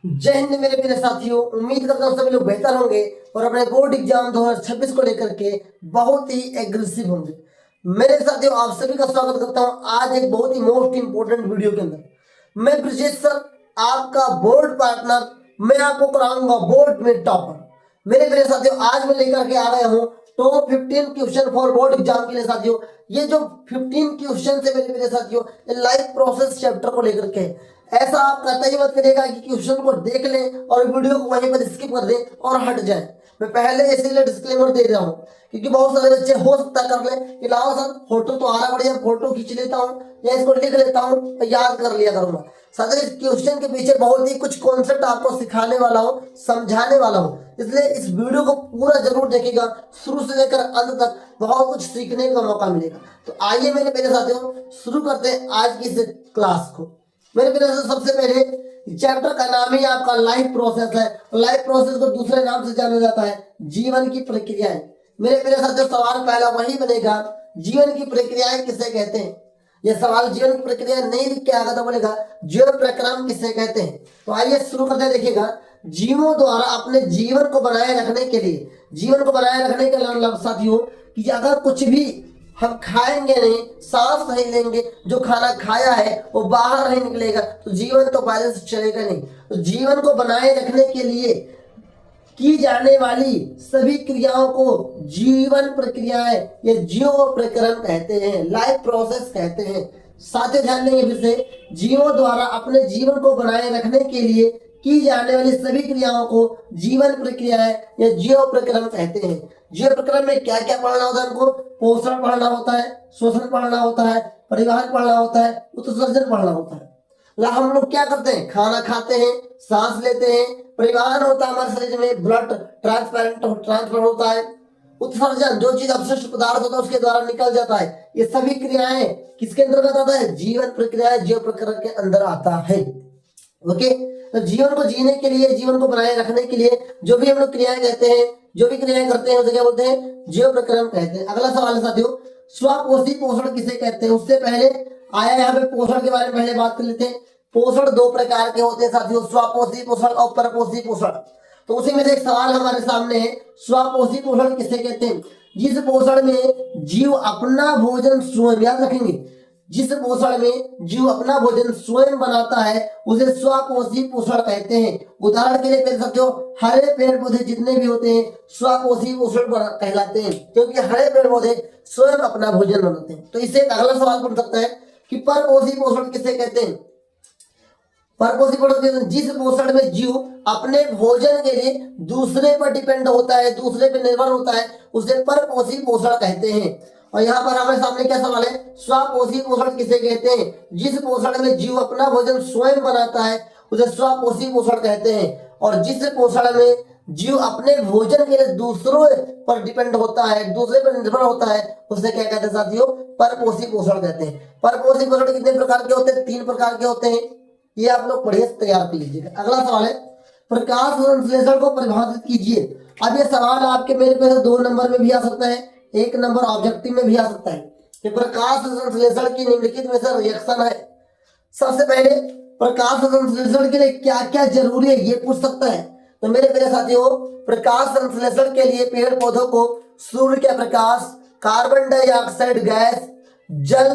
जय हिंद मेरे प्यारे साथियों। उम्मीद करता हूँ सभी लोग बेहतर होंगे और अपने बोर्ड एग्जाम 2026 को लेकर के बहुत ही एग्रेसिव होंगे। मेरे साथियों, आप सभी का स्वागत करता हूँ आज एक बहुत ही मोस्ट इंपोर्टेंट वीडियो के अंदर। मैं ब्रजेश सर, आपका बोर्ड पार्टनर, मैं आपको कराऊंगा बोर्ड में टॉपर। मेरे प्यारे साथियों, आज मैं लेकर के आ गया हूँ top 15 question for board exam के लिए। साथियों, ये जो 15 क्वेश्चन है मेरे प्यारे साथियों, लाइफ प्रोसेस चैप्टर को लेकर के। ऐसा आप करता ही मत करिएगा कि क्वेश्चन को देख लें और वीडियो को वहीं पर स्किप कर दें और हट जाए। मैं पहले इसीलिए डिस्क्लेमर दे रहा हूँ क्योंकि बहुत सारे बच्चे हो सकता कर ले कि लाओ सर फोटो तो आ रहा बढ़िया, फोटो खींच लेता हूँ या इसको लिख लेता हूँ, याद कर लिया करूंगा। साथ ही इस क्वेश्चन के पीछे बहुत ही कुछ कॉन्सेप्ट आपको सिखाने वाला हूँ, समझाने वाला हूँ, इसलिए इस वीडियो को पूरा जरूर देखिएगा। शुरू से लेकर अंत तक बहुत कुछ सीखने का मौका मिलेगा। तो आइए मेरे प्यारे साथियों, शुरू करते हैं आज की इस क्लास को। मेरे प्यारे साथियों, सबसे पहले चैप्टर का नाम ही आपका लाइफ प्रोसेस है। लाइफ प्रोसेस को दूसरे नाम से जाना जाता है जीवन की प्रक्रियाएं। मेरे प्यारे साथियों, सवाल पहला वही बनेगा, जीवन की प्रक्रियाएं किसे कहते हैं। यह सवाल जीवन की प्रक्रिया नहीं लिख के आएगा तो बोलेगा जीवन प्रक्रम किसे कहते हैं। तो आइए शुरू करते हैं। देखिएगा, जीवों द्वारा अपने जीवन को बनाए रखने के लिए, जीवन को बनाए रखने के मतलब साथियों कि अगर कुछ भी हम खाएंगे नहीं, सांस नहीं लेंगे, जो खाना खाया है वो बाहर नहीं निकलेगा तो जीवन तो पहले से चलेगा नहीं। तो जीवन को बनाए रखने के लिए की जाने वाली सभी क्रियाओं को जीवन प्रक्रियाएं या जीव प्रक्रम कहते हैं, लाइफ प्रोसेस कहते हैं। साथ ही ध्यान देंगे फिर से, जीवों द्वारा अपने जीवन को बनाए रखने के लिए की जाने वाली सभी क्रियाओं को जीवन प्रक्रियाएं या जीव प्रक्रम कहते हैं। जीव प्रक्रम में क्या क्या पढ़ना होता है हमको? पोषण पढ़ना होता है, शोषण पढ़ना होता है, परिवहन पढ़ना होता है, उत्सर्जन पढ़ना होता है। हम लोग क्या करते हैं? खाना खाते हैं, सांस लेते हैं, परिवहन होता है हमारे शरीर में, ब्लड ट्रांसफर होता है, उत्सर्जन जो चीज अपशिष्ट पदार्थ होता है उसके द्वारा निकल जाता है। ये सभी क्रियाएं किसके अंतर्गत आता है? जीवन प्रक्रिया, जीव प्रक्रिया के अंदर आता है। ओके, तो जीवन को जीने के लिए, जीवन को बनाए रखने के लिए जो भी हम लोग क्रियाएं कहते हैं, जो भी क्रियाएं करते हैं उसे क्या बोलते हैं? जीव प्रक्रम कहते हैं। अगला सवाल है साथियों, स्वपोषी पोषण किसे कहते हैं? उससे पहले आया यहाँ पे पोषण के बारे में पहले बात कर लेते हैं। पोषण दो प्रकार के होते हैं साथियों, स्वपोषी पोषण और परपोषी पोषण। तो उसी में से एक सवाल हमारे सामने है, स्वपोषी पोषण किसे कहते हैं? जिस पोषण में जीव अपना भोजन स्वयं, याद रखेंगे, जिस पोषण में जीव अपना भोजन स्वयं बनाता है उसे स्वपोषी पोषण कहते हैं। उदाहरण के लिए पेड़ साथियों, हरे पेड़ पौधे जितने भी होते हैं स्वपोषी पोषण कहलाते हैं, क्योंकि हरे पेड़ पौधे स्वयं अपना भोजन बनाते हैं। तो इससे अगला सवाल बन सकता है कि परपोषी पोषण किसे कहते हैं? परपोषी पोषण जिस पोषण में जीव अपने भोजन के लिए दूसरे पर डिपेंड होता है, दूसरे पर निर्भर होता है, उसे परपोषी पोषण कहते हैं। और यहाँ पर हमारे सामने क्या सवाल है? स्वपोषी पोषण किसे कहते हैं? जिस पोषण में जीव अपना भोजन स्वयं बनाता है उसे स्वपोषी पोषण कहते हैं। और जिस पोषण में जीव अपने भोजन के लिए दूसरों पर डिपेंड होता है, दूसरे पर निर्भर होता है, उसे क्या कहते हैं साथियों? परपोषी पोषण कहते हैं। परपोषी पोषण कितने प्रकार के होते हैं? 3 प्रकार के होते हैं। ये आप लोग बढ़िया तैयार कर लीजिएगा। अगला सवाल है, प्रकाश संश्लेषण को परिभाषित कीजिए। अब ये सवाल आपके मेरे पे 2 नंबर में भी आ सकता है, 1 नंबर ऑब्जेक्टिव में भी आ सकता है कि प्रकाश संश्लेषण की निम्नलिखित में से रिएक्शन है। सबसे पहले प्रकाश संश्लेषण के लिए क्या क्या जरूरी है ये पूछ सकता है। तो मेरे प्यारे साथियों, प्रकाश संश्लेषण के लिए पेड़ पौधों को सूर्य का प्रकाश, कार्बन डाइऑक्साइड गैस, जल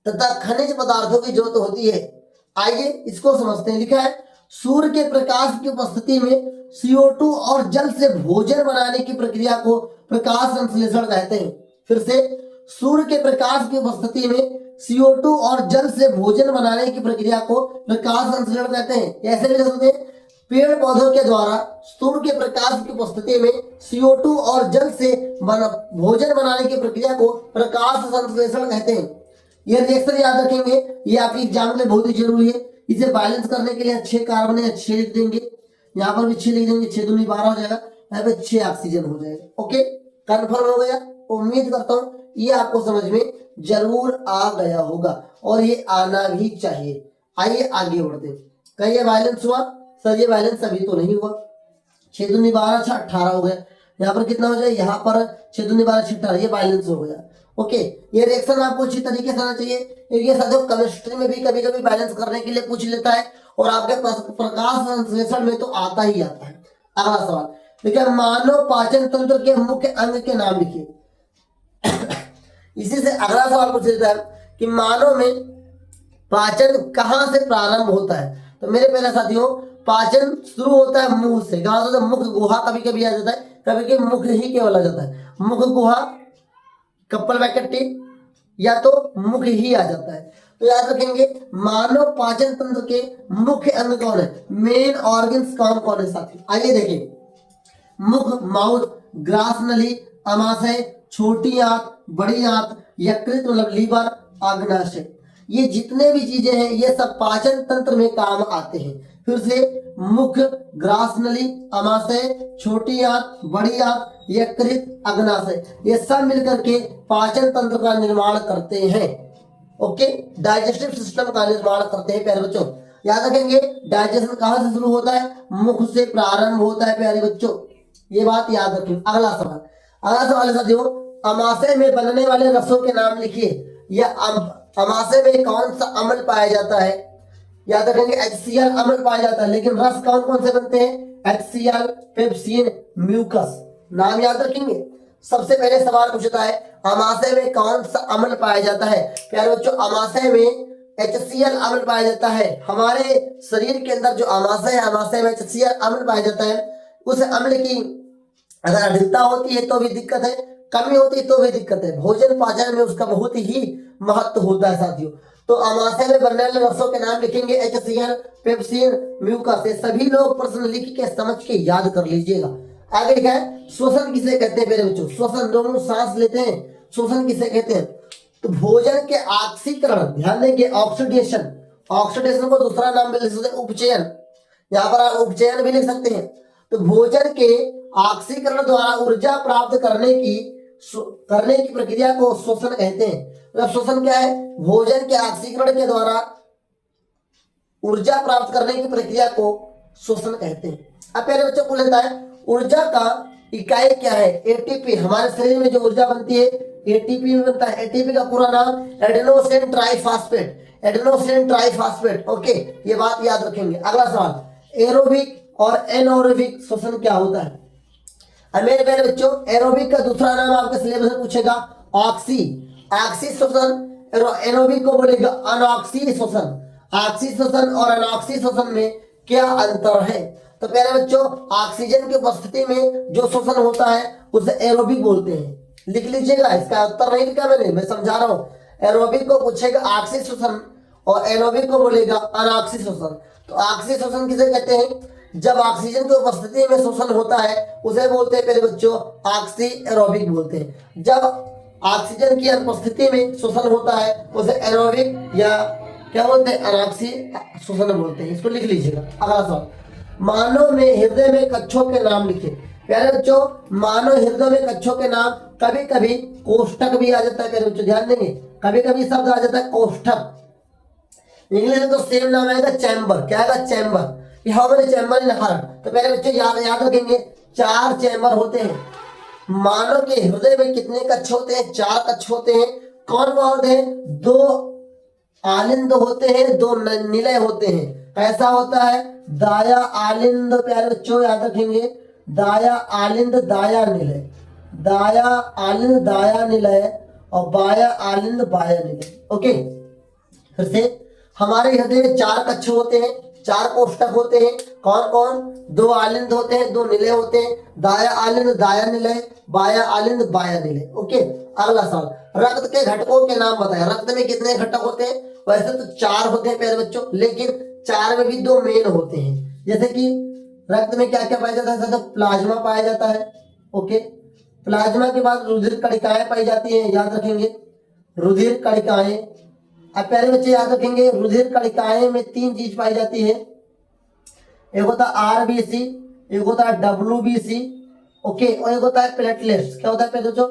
तथा खनिज पदार्थों की जरूरत होती है। आइए इसको समझते हैं। लिखा है, सूर्य के प्रकाश की उपस्थिति में CO2 और जल से भोजन बनाने की प्रक्रिया को प्रकाश संश्लेषण कहते हैं। फिर से, सूर्य के प्रकाश की उपस्थिति में CO2 और जल से भोजन बनाने की प्रक्रिया को प्रकाश संश्लेषण कहते हैं। ऐसे भी लिख सकते हैं, पेड़ पौधों के द्वारा सूर्य के प्रकाश की उपस्थिति में CO2 और जल से भोजन बनाने की प्रक्रिया को प्रकाश संश्लेषण कहते हैं। ये रिएक्शन याद रखेंगे, ये आपकी एग्जाम के लिए बहुत ही जरूरी है। इसे बैलेंस करने के लिए 6 कार्बन है, 6 लिख देंगे, यहाँ पर भी 6 लिख देंगे, 6 दूनी 12 हो जाएगा, यहाँ पे 6 ऑक्सीजन हो जाएगा। ओके, कंफर्म हो गया? उम्मीद करता हूँ ये आपको समझ में जरूर आ गया होगा और ये आना भी चाहिए। आइए आगे बढ़ते हैं। कहीं ये बैलेंस हुआ? सर ये बैलेंस अभी तो नहीं हुआ। 6 दूनी 12, 6 18 हो गया। यहाँ पर कितना हो जाए? यहाँ पर 6 दूनी 12, 6 18, ये बैलेंस हो गया। ओके, ये रिएक्शन आपको अच्छी तरीके से आना चाहिए। ये साथियों केमिस्ट्री में भी कभी कभी बैलेंस करने के लिए पूछ लेता है और आपके प्रकाश संश्लेषण में तो आता ही आता है। अगला सवाल देखिए, मानव पाचन तंत्र के मुख्य अंग के नाम लिखिए। इसी से अगला सवाल पूछ लेता है कि मानव में पाचन कहाँ से प्रारंभ होता है। तो मेरे पहले साथियों, पाचन शुरू होता है मुंह से। कहाँ से? मुख गुहा कभी कभी आ जाता है, कभी कभी मुख ही केवल आ जाता है। मुख गुहा, कपल ब्रैकेट टी, या तो मुख ही आ जाता है। तो याद रखेंगे, मानव पाचन तंत्र के मुख्य अंग कौन है, मेन ऑर्गन्स कौन कौन है साथियों। आइए देखिए, मुख, माउथ, ग्रास नली, अमाशय, छोटी आंत, बड़ी आंत, यकृत मतलब लीवर, अग्नाशय, ये जितने भी चीजें हैं ये सब पाचन तंत्र में काम आते हैं। फिर से, मुख, ग्रास नली, अमाशय, छोटी आंत, बड़ी आंत, यकृत, अग्नाशय, ये सब मिलकर के पाचन तंत्र का निर्माण करते हैं। ओके, डाइजेस्टिव सिस्टम का निर्माण करते हैं प्यारे बच्चों। याद रखेंगे, डाइजेशन कहाँ से शुरू होता है, मुख से प्रारंभ होता है प्यारे बच्चों, ये बात याद रखें। अगला सवाल है साथियों, अमाशय में बनने वाले रसों के नाम लिखिए। या अमाशय में कौन सा अम्ल पाया जाता है। याद रखेंगे, HCl अम्ल पाया जाता है, लेकिन रस कौन कौन से बनते हैं, HCl, पेप्सिन, म्यूकस, नाम याद रखेंगे। सबसे पहले सवाल पूछता है, अमाशय में कौन सा अम्ल पाया जाता है। प्यारे बच्चों, अमाशय में HCl अम्ल पाया जाता है। हमारे शरीर के अंदर जो अमाशय है, अमाशय में HCl अम्ल पाया जाता है। उस अम्ल की अगर अधिकता होती है तो भी दिक्कत है, कमी होती है तो भी दिक्कत है। भोजन पाचन में उसका बहुत ही महत्व होता है साथियों। तो अमाशय में बनने वाले रसों के नाम लिखेंगे, HCl, पेप्सिन, म्यूकस। ये सभी लोग प्रश्न लिख के समझ के याद कर लीजिएगा। आगे लिखा है, श्वसन किसे कहते हैं प्यारे बच्चों। श्वसन, दोनों सांस लेते हैं, श्वसन किसे कहते हैं। तो भोजन के ऑक्सीकरण, ध्यान देंगे, ऑक्सीडेशन, ऑक्सीडेशन को दूसरा नाम भी लिख सकते हैं उपचयन, यहाँ पर आप उपचयन भी लिख सकते हैं। तो भोजन के ऑक्सीकरण द्वारा ऊर्जा प्राप्त करने की प्रक्रिया को श्वसन कहते हैं। मतलब श्वसन क्या है, भोजन के ऑक्सीकरण के द्वारा ऊर्जा प्राप्त करने की प्रक्रिया को श्वसन कहते हैं। अब पहले बच्चों को लेता है, ऊर्जा का इकाई क्या है, एटीपी। हमारे शरीर में जो ऊर्जा बनती है एटीपी में बनता है। एटीपी का पूरा नाम adenosine triphosphate, adenosine triphosphate. Okay, ये बात याद रखेंगे। अगला सवाल, एरोबिक और एनोरोबिक श्वसन क्या होता है। अब मेरे प्यारे बच्चों, एरोबिक का दूसरा नाम आपके सिलेबस में पूछेगा ऑक्सी श्वसन, एरोबिक को बोलेगा अनऑक्सी श्वसन। ऑक्सी श्वसन और अनऑक्सी श्वसन में क्या अंतर है। तो प्यारे बच्चों, ऑक्सीजन की उपस्थिति में जो श्वसन होता है उसे एरोबिक बोलते हैं। लिख लीजिएगा, इसका उत्तर नहीं लिखा मैंने, मैं समझा रहा हूं। एरोबिक को पूछेगा ऑक्सी श्वसन और एरोबिक को बोलेगा अनऑक्सी श्वसन। तो ऑक्सी श्वसन किसे कहते हैं, जब ऑक्सीजन की उपस्थिति में श्वसन होता है उसे बोलते हैं प्यारे बच्चों ऑक्सी एरोबिक बोलते हैं। जब ऑक्सीजन की अनुपस्थिति में श्वसन होता है उसे एरोबिक या क्या बोलते हैं, अनऑक्सी श्वसन बोलते हैं। इसको लिख लीजिएगा। अगला सवाल, मानव में हृदय में कक्षों के नाम लिखिए। प्यारे बच्चों, मानव हृदय में कक्षों के नाम, कभी कभी कोष्ठक भी आ जाता है प्यारे बच्चों, ध्यान देंगे, कभी कभी शब्द आ जाता है कोष्ठक। इंग्लिश में तो सेम नाम आएगा चैम्बर। क्या आएगा, chamber. How many chamber in heart. तो पहले बच्चे याद रखेंगे, 4 चैम्बर होते हैं। मानव के हृदय में कितने कक्ष होते हैं, 4 कक्ष होते हैं। कौन कौन होते हैं, 2 आलिंद होते हैं, 2 निलय होते हैं। कैसा होता है, दाया आलिंद, प्यारे बच्चों याद रखेंगे, दाया आलिंद दाया निलय, दाया आलिंद दाया निलय और बाया आलिंद बाया निलय। ओके, फिर से हमारे हृदय में 4 कक्ष होते हैं, 4 कोष्ठक होते हैं। कौन कौन, 2 आलिंद होते हैं, 2 निलय होते हैं, दाया आलिंद दाया निलय, बाया आलिंद बाया निलय। ओके, अगला सवाल, रक्त के घटकों के नाम बताएं। रक्त में कितने घटक होते हैं, वैसे तो 4 होते हैं प्यारे बच्चों, लेकिन 4 में भी 2 मेन होते हैं। जैसे कि रक्त में क्या क्या पाया जाता है, तो प्लाज्मा पाया जाता है। ओके, प्लाज्मा के बाद रुधिर कणिकाएं पाई जाती हैं, याद रखेंगे, रुधिर कणिकाएं। अब प्यारे बच्चे याद रखेंगे, रुधिर कणिकाएं में 3 चीज पाई जाती है। एक होता है आरबीसी, एक होता है डब्ल्यूबीसी, ओके, और एक होता है प्लेटलेट्स। क्या होता है प्यारे बच्चों,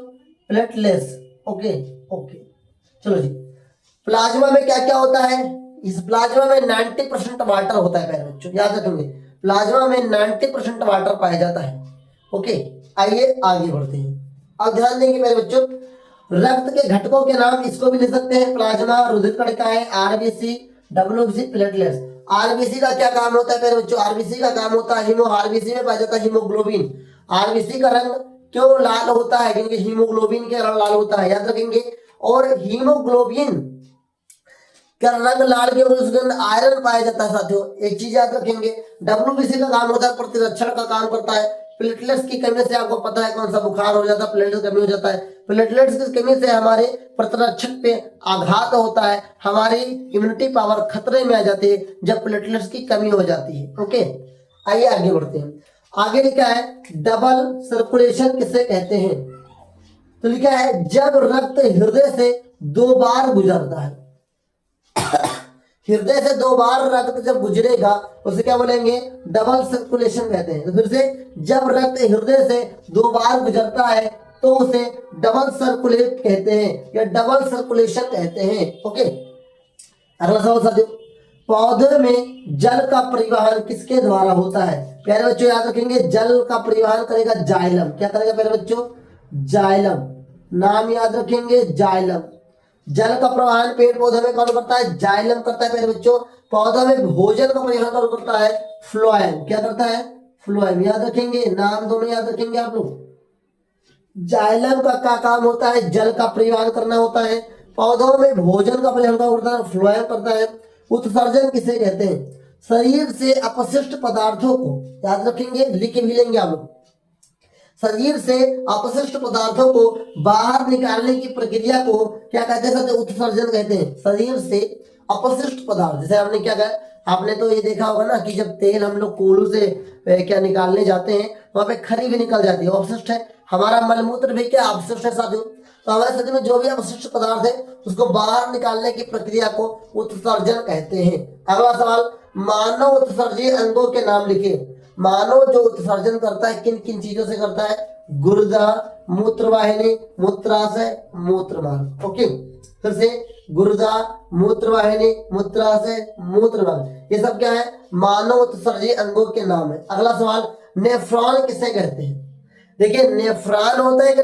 प्लेटलेट्स। ओके ओके, चलो जी, प्लाज्मा में क्या क्या होता है, इस प्लाज्मा में 90% वाटर होता है प्यारे बच्चों, याद रखेंगे, प्लाज्मा में 90% वाटर पाया जाता है। ओके, आइए आगे बढ़ते हैं। अब ध्यान देंगे मेरे बच्चों, रक्त के घटकों के नाम इसको भी लिख सकते हैं, प्लाज्मा, रुधिर कणिकाएं, आरबीसी, डब्ल्यूबीसी, प्लेटलेट्स। आरबीसी का क्या काम होता है प्यारे बच्चों? आरबीसी का काम होता है आरबीसी में पाया जाता है हीमोग्लोबिन। आरबीसी का रंग क्यों लाल होता है? क्योंकि हीमोग्लोबिन के रंग लाल होता है, याद रखेंगे। और हीमोग्लोबिन क्या रंग लाल के उसके अंदर आयरन पाया जाता है साथियों, एक चीज याद रखेंगे। डब्ल्यूबीसी का काम होता है प्रतिरक्षण का काम करता है। प्लेटलेट्स की कमी से आपको पता है कौन सा बुखार हो जाता है, प्लेटलेट्स की कमी हो जाता है। प्लेटलेट्स की कमी से हमारे प्रतिरक्षक पे आघात होता है, हमारी इम्यूनिटी पावर खतरे में आ जाती है जब प्लेटलेट्स की कमी हो जाती है। ओके, आइए आगे बढ़ते हैं। आगे लिखा है डबल सर्कुलेशन किसे कहते हैं? तो लिखा है जब रक्त हृदय से 2 बार गुजरता है। हृदय से 2 बार रक्त जब गुजरेगा उसे क्या बोलेंगे? डबल सर्कुलेशन कहते हैं। तो फिर से, जब रक्त हृदय से 2 बार गुजरता है तो उसे डबल सर्कुलेट कहते हैं या डबल सर्कुलेशन कहते हैं। ओके, अगला सवाल साथियों, पौधे में जल का परिवहन किसके द्वारा होता है? प्यारे बच्चों याद रखेंगे, जल का परिवहन करेगा जाइलम। क्या करेगा प्यारे बच्चों? जाइलम, नाम याद रखेंगे, जाइलम। जल का परिवहन पेड़ पौधे में कौन करता है? जाइलम करता है प्यारे बच्चों। पौधों में भोजन का परिवहन कौन करता है? फ्लोएम। क्या करता है? फ्लोएम, याद रखेंगे, नाम दोनों याद रखेंगे आप लोग। जाइलम का क्या काम होता है? जल का परिवहन करना होता है। पौधों में भोजन का परिवहन करता है, फ्लोएम करता है। उत्सर्जन किसे कहते हैं? शरीर से अपशिष्ट पदार्थों को, याद रखेंगे, लिख के भी लेंगे आप लोग। शरीर से अपशिष्ट पदार्थों को बाहर निकालने की प्रक्रिया को क्या कहते हैं? उत्सर्जन कहते हैं। शरीर से अपशिष्ट पदार्थ, जैसे आपने क्या कहा, आपने तो ये देखा होगा ना कि जब तेल हम लोग कोल्हू से क्या निकालने जाते हैं वहां पे खरी भी निकल जाती है, अपशिष्ट है। हमारा मलमूत्र भी क्या अपशिष्ट है साथियों? तो हमारे शरीर में जो भी अपशिष्ट पदार्थ है उसको बाहर निकालने की प्रक्रिया को उत्सर्जन कहते हैं। अगला सवाल, मानव उत्सर्जी अंगों के नाम लिखिए। मानव जो उत्सर्जन करता है किन किन चीजों से करता है? गुर्दा, मूत्रवाहिनी, मूत्राशय, मूत्रमार्ग। ओके, फिर से, गुर्दा, मूत्रवाहिनी, मूत्राशय, मूत्रमार्ग, ये सब क्या है? मानव उत्सर्जी अंगों के नाम है। अगला सवाल, नेफ्रॉन किसे कहते हैं? देखिए, नेफ्रॉन होता है कि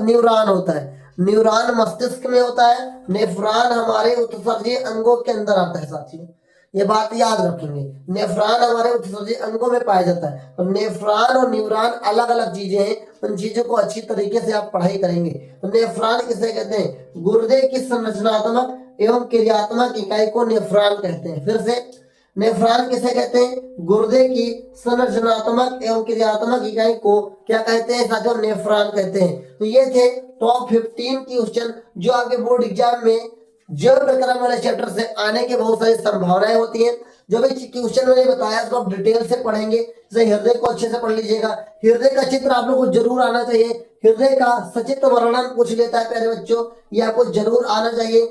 न्यूरॉन होता है? न्यूरॉन मस्तिष्क में होता है, नेफ्रॉन हमारे उत्सर्जी अंगों के अंदर आता है साथियों, ये बात याद रखेंगे। नेफ्रॉन हमारे उत्सर्जी अंगों में पाया जाता है। तो नेफ्रॉन और न्यूरॉन अलग अलग चीजें हैं, उन चीजों को अच्छी तरीके से आप पढ़ाई करेंगे। तो नेफ्रॉन किसे कहते हैं? गुर्दे की संरचनात्मक एवं क्रियात्मक इकाई को नेफ्रॉन कहते हैं। फिर से, नेफ्रॉन किसे कहते हैं? गुर्दे की संरचनात्मक एवं क्रियात्मक इकाई को क्या कहते हैं साथियों? नेफ्रॉन कहते हैं। तो ये थे टॉप 15 क्वेश्चन जो आपके बोर्ड एग्जाम में जैव प्रक्रम वाले चैप्टर से आने के बहुत सारी संभावनाएं होती हैं। जो भी क्वेश्चन मैंने बताया उसको आप डिटेल से पढ़ेंगे। जैसे हृदय को अच्छे से पढ़ लीजिएगा, हृदय का चित्र आप लोग को जरूर आना चाहिए। हृदय का सचित्र वर्णन पूछ लेता है प्यारे बच्चों, ये आपको जरूर आना चाहिए।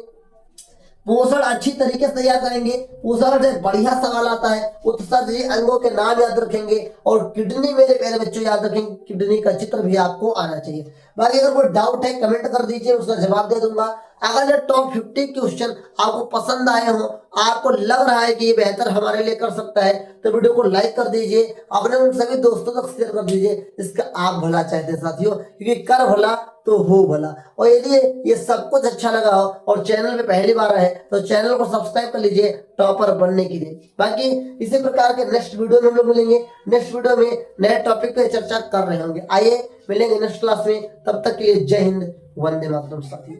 पोषण अच्छी तरीके से तैयार करेंगे, पोषण से बढ़िया सवाल आता है। उत्सर्जी अंगों के नाम याद रखेंगे और किडनी, मेरे प्यारे बच्चों याद रखेंगे, किडनी का चित्र भी आपको आना चाहिए। बाकी अगर कोई डाउट है कमेंट कर दीजिए, उसका जवाब दे दूंगा। अगर ये टॉप 50 क्वेश्चन आपको पसंद आए हो, आपको लग रहा है कि ये बेहतर हमारे लिए कर सकता है, तो वीडियो को लाइक कर दीजिए, अपने उन सभी दोस्तों तक शेयर कर दीजिए इसका आप भला चाहते हैं साथियों, क्योंकि कर भला तो हो भला। और यदि ये सब कुछ अच्छा लगा हो और चैनल पे पहली बार आए तो चैनल को सब्सक्राइब कर लीजिए टॉपर बनने के लिए। बाकी इसी प्रकार के नेक्स्ट वीडियो में हम लोग मिलेंगे। नेक्स्ट वीडियो में नए टॉपिक पे चर्चा कर रहे होंगे। आइए मिलेंगे नेक्स्ट क्लास में, तब तक के लिए जय हिंद, वंदे मातरम साथियों।